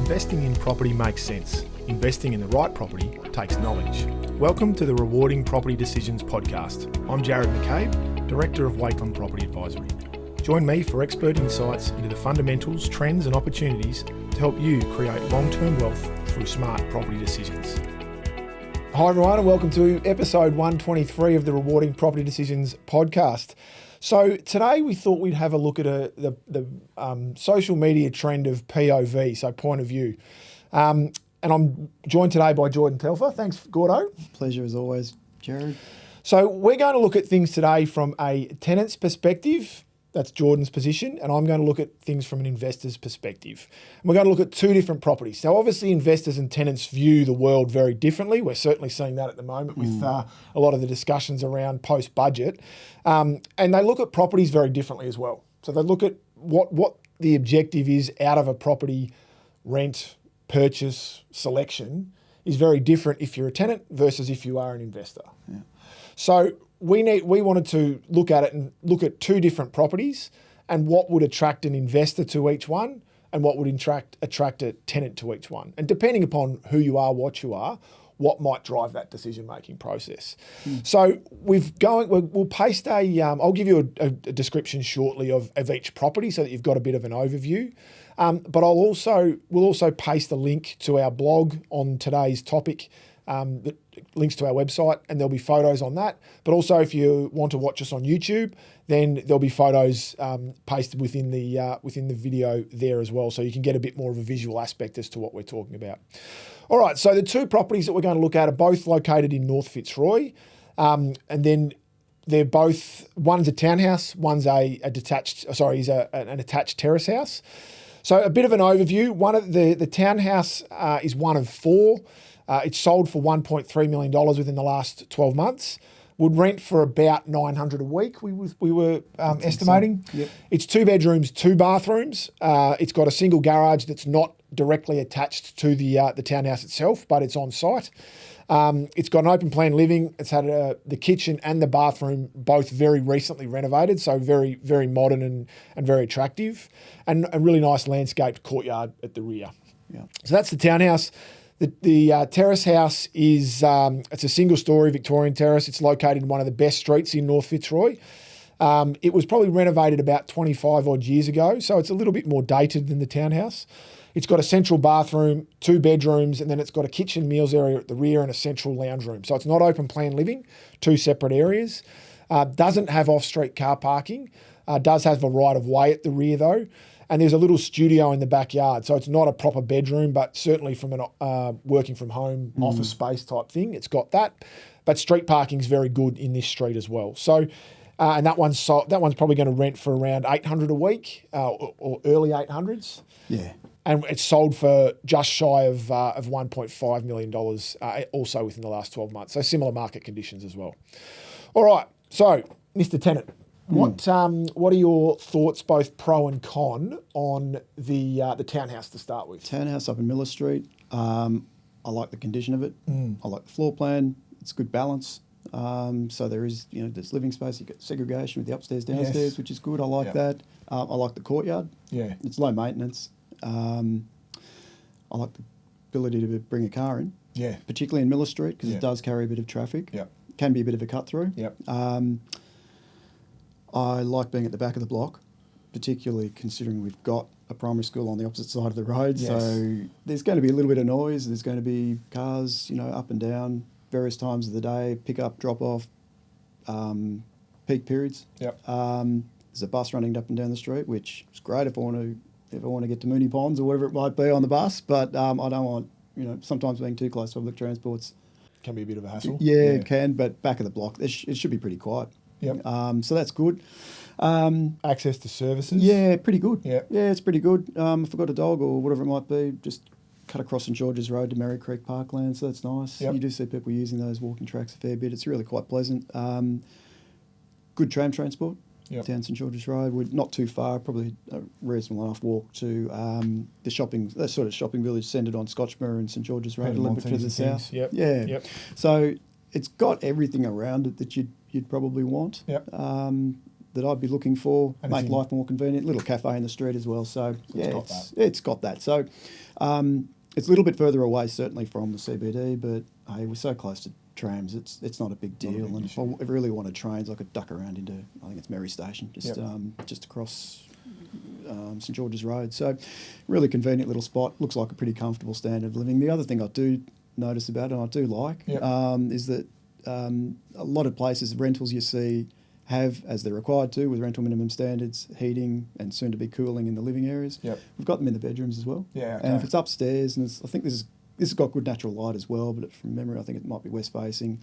investing in property makes sense. Investing in the right property takes knowledge. Welcome to the Rewarding Property Decisions podcast. I'm Jarrod McCabe, Director of Wakeland Property Advisory. Join me for expert insights into the fundamentals, trends and opportunities to help you create long-term wealth through smart property decisions. Hi everyone and welcome to episode 123 of the Rewarding Property Decisions podcast. So today we thought we'd have a look at the social media trend of POV, so point of view. And I'm joined today by Jordan Telfer. Thanks, Gordo. Pleasure as always, Jarrod. So we're going to look at things today from a tenant's perspective. That's Jordan's position. And I'm going to look at things from an investor's perspective. And we're going to look at two different properties. Now, obviously, investors and tenants view the world very differently. We're certainly seeing that at the moment with a lot of the discussions around post-budget. And they look at properties very differently as well. So they look at what the objective is out of a property rent, purchase, selection is very different if you're a tenant versus if you are an investor. Yeah. So we wanted to look at it and look at two different properties and what would attract an investor to each one and what would attract a tenant to each one. And depending upon who you are, what you are, what might drive that decision-making process. So we'll paste I'll give you a description shortly of each property so that you've got a bit of an overview. But we'll also paste a link to our blog on today's topic, that links to our website, and there'll be photos on that. But also, if you want to watch us on YouTube, then there'll be photos pasted within the video there as well, so you can get a bit more of a visual aspect as to what we're talking about. All right, so the two properties that we're going to look at are both located in North Fitzroy, and then they're both, one's a townhouse, one's an attached terrace house. So a bit of an overview. One of the townhouse is one of four. It's sold for $1.3 million within the last 12 months. Would rent for about $900 a week, we were estimating. So. Yep. It's 2 bedrooms, 2 bathrooms. It's got a single garage that's not directly attached to the townhouse itself, but it's on site. It's got an open plan living. It's had the kitchen and the bathroom both very recently renovated, so very, very modern and very attractive, and a really nice landscaped courtyard at the rear. Yeah. So that's the townhouse. The terrace house is it's a single-storey Victorian terrace. It's located in one of the best streets in North Fitzroy. It was probably renovated about 25 odd years ago, so it's a little bit more dated than the townhouse. It's got a central bathroom, 2 bedrooms, and then it's got a kitchen, meals area at the rear and a central lounge room. So it's not open plan living, 2 separate areas. Doesn't have off-street car parking. Does have a right of way at the rear though. And there's a little studio in the backyard. So it's not a proper bedroom, but certainly from an working from home office space type thing, it's got that. But street parking is very good in this street as well. So, and that one's probably going to rent for around $800 a week or early 800s. Yeah. And it's sold for just shy of $1.5 million also within the last 12 months. So similar market conditions as well. All right. So, Mr. Tenant, what are your thoughts, both pro and con, on the townhouse to start with? Townhouse up in Miller Street. I like the condition of it. I like the floor plan. It's good balance. So there is, there's living space. You've got segregation with the upstairs, downstairs, which is good. I like that. I like the courtyard. Yeah. It's low maintenance. I like the ability to bring a car in. Yeah. Particularly in Miller Street because it does carry a bit of traffic. Yeah. Can be a bit of a cut through. Yeah. I like being at the back of the block, particularly considering we've got a primary school on the opposite side of the road. Yes. So there's going to be a little bit of noise. There's going to be cars, up and down various times of the day, pick up, drop off, peak periods. Yep. There's a bus running up and down the street, which is great if I want to get to Mooney Ponds or whatever it might be on the bus. But I don't want, sometimes being too close to public transport's can be a bit of a hassle. Yeah, it can. But back of the block, it should be pretty quiet. Yep. So that's good. Access to services? Yeah, pretty good. Yep. Yeah, it's pretty good. If I've got a dog or whatever it might be, just cut across St George's Road to Merry Creek Parkland, so that's nice. Yep. You do see people using those walking tracks a fair bit. It's really quite pleasant. Good tram transport down St George's Road. We're not too far, probably a reasonable enough walk to the sort of shopping village centred on Scotchmere and St George's Road, a little bit to the south. Yep. Yeah. Yep. So it's got everything around it that you'd probably want. Yep. that I'd be looking for. Anything. Make life more convenient. Little cafe in the street as well. So it's got that. So it's a little bit further away, certainly from the CBD, but hey, we're so close to trams. It's not a big deal. And if I really wanted trains, I could duck around into, I think it's Merry Station, just across St George's Road. So really convenient little spot. Looks like a pretty comfortable standard of living. The other thing I do notice about it, and I do like, is that a lot of places, rentals you see have, as they're required to, with rental minimum standards, heating and soon to be cooling in the living areas. We've got them in the bedrooms as well. And if it's upstairs, and I think this has got good natural light as well, but from memory I think it might be west facing.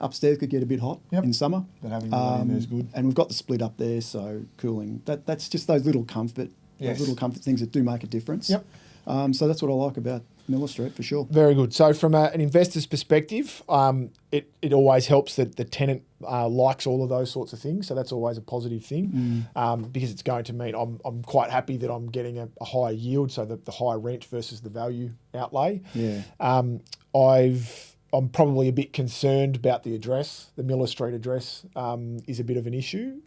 Upstairs could get a bit hot in summer. But having the light in there is good. And we've got the split up there, so cooling. That's just those little comfort things that do make a difference. So that's what I like about Miller Street for sure. Very good. So from an investor's perspective, it always helps that the tenant likes all of those sorts of things. So that's always a positive thing because it's going to mean I'm quite happy that I'm getting a higher yield, so the higher rent versus the value outlay. I'm probably a bit concerned about the address. The Miller Street address is a bit of an issue,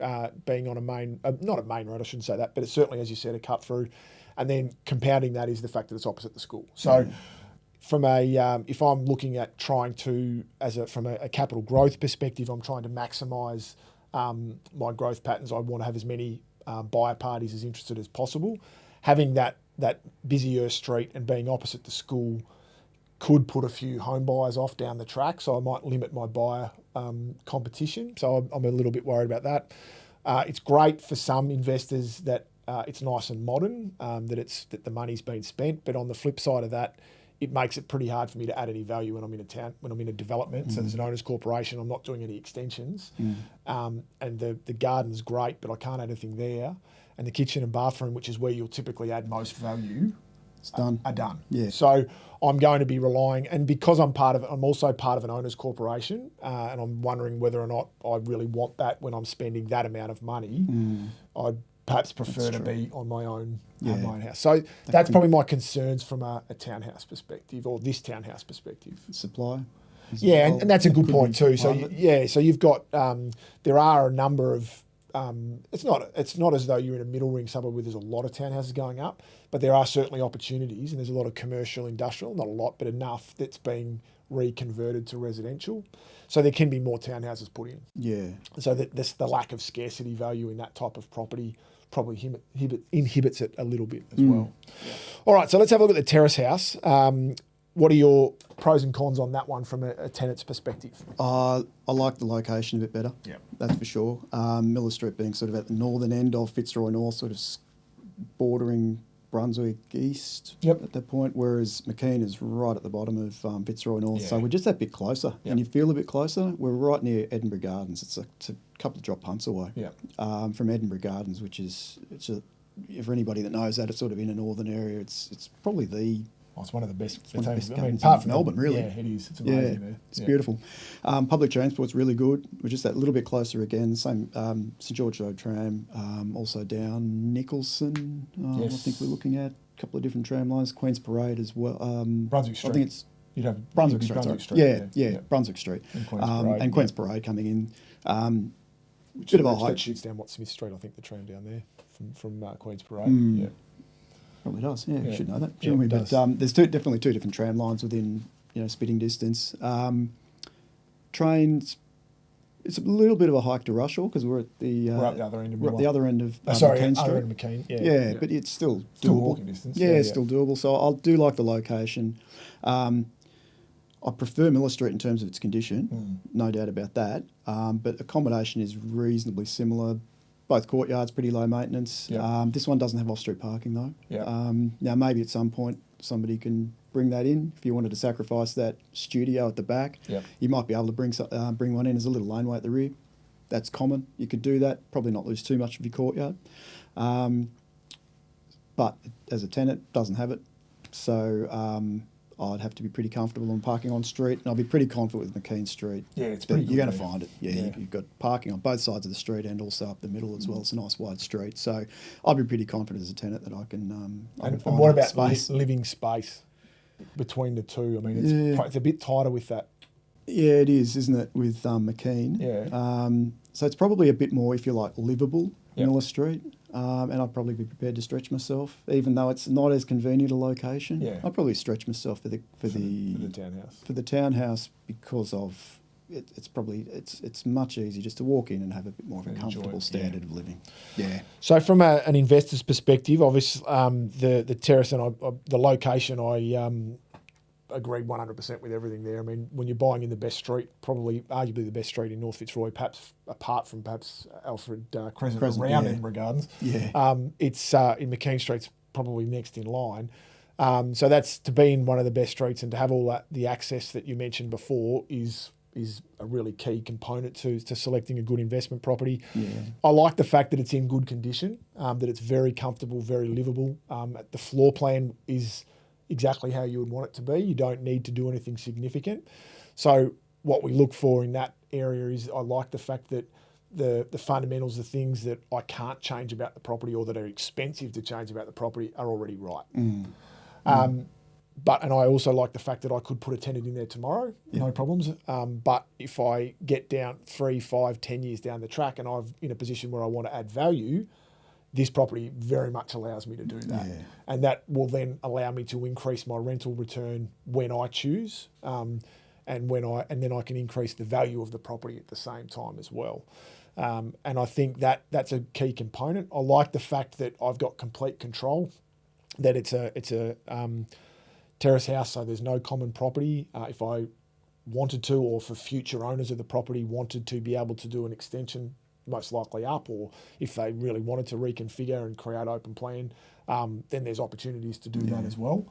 being on a main, not a main road, I shouldn't say that, but it's certainly, as you said, a cut through. And then compounding that is the fact that it's opposite the school. So from if I'm looking at trying to, from a capital growth perspective, I'm trying to maximise my growth patterns. I want to have as many buyer parties as interested as possible. Having that busier street and being opposite the school could put a few home buyers off down the track, so I might limit my buyer competition. So I'm a little bit worried about that. It's great for some investors that it's nice and modern, that the money's been spent. But on the flip side of that, it makes it pretty hard for me to add any value when I'm in a town, when I'm in a development. So there's an owner's corporation. I'm not doing any extensions, and the garden's great, but I can't add anything there. And the kitchen and bathroom, which is where you'll typically add most value, are done. So I'm going to be relying, and because I'm also part of an owner's corporation, and I'm wondering whether or not I really want that when I'm spending that amount of money. I'd perhaps prefer to be on my own house. So that's probably my concerns from a townhouse perspective, or this townhouse perspective. Supply. And that's a good point too. So so you've got there are a number of it's not as though you're in a middle ring suburb where there's a lot of townhouses going up, but there are certainly opportunities, and there's a lot of commercial, industrial, not a lot, but enough that's being reconverted to residential. So there can be more townhouses put in. So that the lack of scarcity value in that type of property probably inhibits it a little bit as well. All right, so let's have a look at the terrace house. What are your pros and cons on that one from a tenant's perspective? I like the location a bit better. That's for sure. Miller Street being sort of at the northern end of Fitzroy North, sort of bordering Brunswick East at that point, whereas McKean is right at the bottom of Fitzroy North. So we're just that bit closer, and you feel a bit closer. We're right near Edinburgh Gardens. It's a couple of drop punts away from Edinburgh Gardens, which is for anybody that knows that, it's sort of in a northern area. It's probably it's one of the best. Apart from Melbourne, really. Yeah, it is. It's amazing there. It's beautiful. Public transport's really good. We're just that little bit closer again. Same St George Road tram, also down Nicholson. I think we're looking at a couple of different tram lines. Queen's Parade as well. Brunswick Street. I think it's You'd have Brunswick Street. Yeah, Brunswick Street. And Queen's Parade. Parade coming in. Bit of a hike. That shoots down Smith Street, I think, the tram down there from Queen's Parade. Probably does. You should know that. But there's definitely two different tram lines within spitting distance. Trains, it's a little bit of a hike to Rushall because we're at the other end of McKean Street. Other end of McKean. But it's still doable. Still walking distance. It's still doable. So I do like the location. I prefer Miller Street in terms of its condition, no doubt about that. But accommodation is reasonably similar. Both courtyards, pretty low maintenance. This one doesn't have off-street parking though. Now maybe at some point somebody can bring that in. If you wanted to sacrifice that studio at the back, you might be able to bring one in as a little laneway at the rear. That's common. You could do that. Probably not lose too much of your courtyard. But as a tenant, doesn't have it. So I'd have to be pretty comfortable on parking on street, and I'll be pretty confident with McKean Street. It's pretty good. You're going to find it. You've got parking on both sides of the street and also up the middle as well. It's a nice wide street. So I'll be pretty confident as a tenant that I can and find what about space. Living space between the two? I mean, it's a bit tighter with that. Yeah, it is, isn't it, with McKean? So it's probably a bit more, if you like, livable, Yep. Miller Street. And I'd probably be prepared to stretch myself, even though it's not as convenient a location. Yeah. I'd probably stretch myself for the townhouse. For the townhouse, because of it's much easier just to walk in and have a bit more of a And comfortable enjoy it, standard of living. Yeah. So from an investor's perspective, obviously the terrace and the location, I agreed 100% with everything there. I mean, when you're buying in the best street, probably arguably the best street in North Fitzroy, perhaps apart from Alfred Crescent around Edinburgh Gardens. Yeah. It's in McKean Street's probably next in line. So that's to be in one of the best streets and to have all the access that you mentioned before is a really key component to selecting a good investment property. Yeah. I like the fact that it's in good condition, that it's very comfortable, very livable. The floor plan is exactly how you would want it to be. You don't need to do anything significant. So what we look for in that area is I like the fact that the fundamentals, the things that I can't change about the property or that are expensive to change about the property are already right. And I also like the fact that I could put a tenant in there tomorrow, no problems. But if I get down 3, 5, 10 years down the track and I'm in a position where I want to add value, this property very much allows me to do that. Yeah. And that will then allow me to increase my rental return when I choose, and then I can increase the value of the property at the same time as well. And I think that's a key component. I like the fact that I've got complete control, that it's a terrace house, so there's no common property. If I wanted to, or for future owners of the property wanted to be able to do an extension, most likely up, or if they really wanted to reconfigure and create open plan, then there's opportunities to do that as well.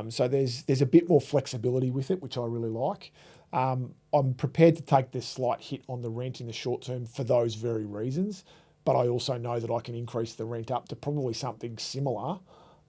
So there's a bit more flexibility with it, which I really like. I'm prepared to take this slight hit on the rent in the short term for those very reasons, but I also know that I can increase the rent up to probably something similar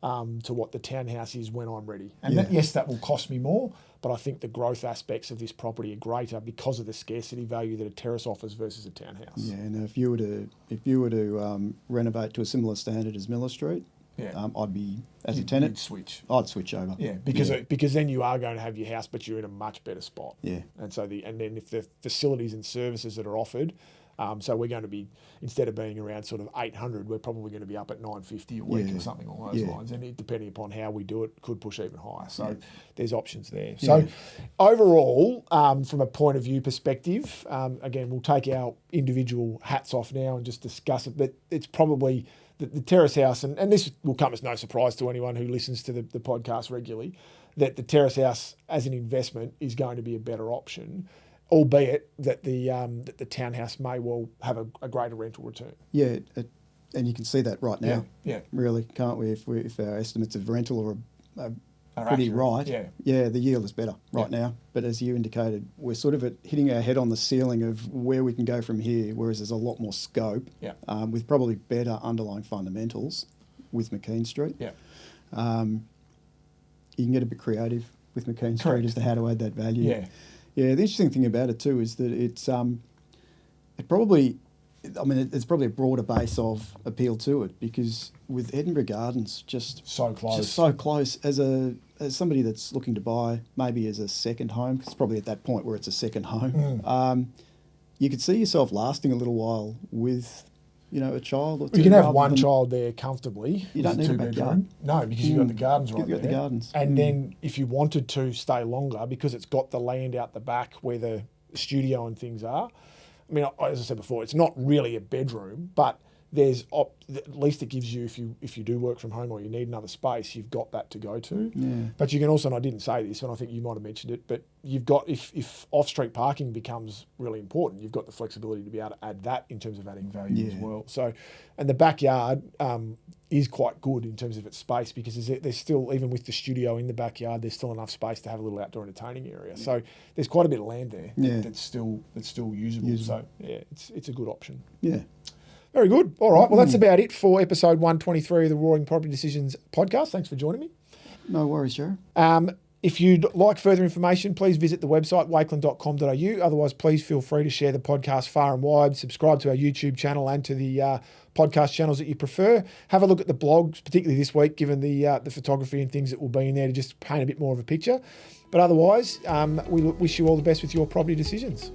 to what the townhouse is when I'm ready. And that will cost me more, but I think the growth aspects of this property are greater because of the scarcity value that a terrace offers versus a townhouse. Yeah, and if you were to renovate to a similar standard as Miller Street, I'd be as a tenant. You'd switch. I'd switch over. Yeah, because then you are going to have your house, but you're in a much better spot. Yeah, and then if the facilities and services that are offered. So we're going to be, instead of being around sort of 800, we're probably going to be up at 950 a week or something along those lines. And depending upon how we do it, could push even higher. So there's options there. So overall, from a point of view perspective, again, we'll take our individual hats off now and just discuss it. But it's probably the terrace house, and this will come as no surprise to anyone who listens to the podcast regularly, that the terrace house as an investment is going to be a better option, albeit that the townhouse may well have a greater rental return. Yeah, and you can see that right now. Yeah. Really, can't we? If our estimates of rental are Are pretty accurate. right. Yeah, the yield is better right now. But as you indicated, we're sort of hitting our head on the ceiling of where we can go from here, whereas there's a lot more scope with probably better underlying fundamentals with McKean Street. Yeah. You can get a bit creative with McKean Street as to how to add that value. Yeah. Yeah, the interesting thing about it too is that it's probably a broader base of appeal to it, because with Edinburgh Gardens just so close as somebody that's looking to buy maybe as a second home, 'cause it's probably at that point where it's a second home. You could see yourself lasting a little while with a child or two. You can have one child there comfortably. You don't need a backyard. No, because you've got the gardens right there. You've got the gardens. And then if you wanted to stay longer, because it's got the land out the back where the studio and things are. I mean, as I said before, it's not really a bedroom, but there's at least it gives you, if you do work from home or you need another space, you've got that to go to. Yeah. But you can also, and I didn't say this, and I think you might have mentioned it, but you've got, if off-street parking becomes really important, you've got the flexibility to be able to add that in terms of adding value as well. So, and the backyard is quite good in terms of its space, because there's still, even with the studio in the backyard, there's still enough space to have a little outdoor entertaining area. So there's quite a bit of land there that's still usable. So yeah, it's a good option. Yeah. Very good. All right. Well, that's about it for episode 123 of the Roaring Property Decisions podcast. Thanks for joining me. No worries, Jarrod. If you'd like further information, please visit the website, wakeland.com.au. Otherwise, please feel free to share the podcast far and wide. Subscribe to our YouTube channel and to the podcast channels that you prefer. Have a look at the blogs, particularly this week, given the photography and things that will be in there to just paint a bit more of a picture. But otherwise, we wish you all the best with your property decisions.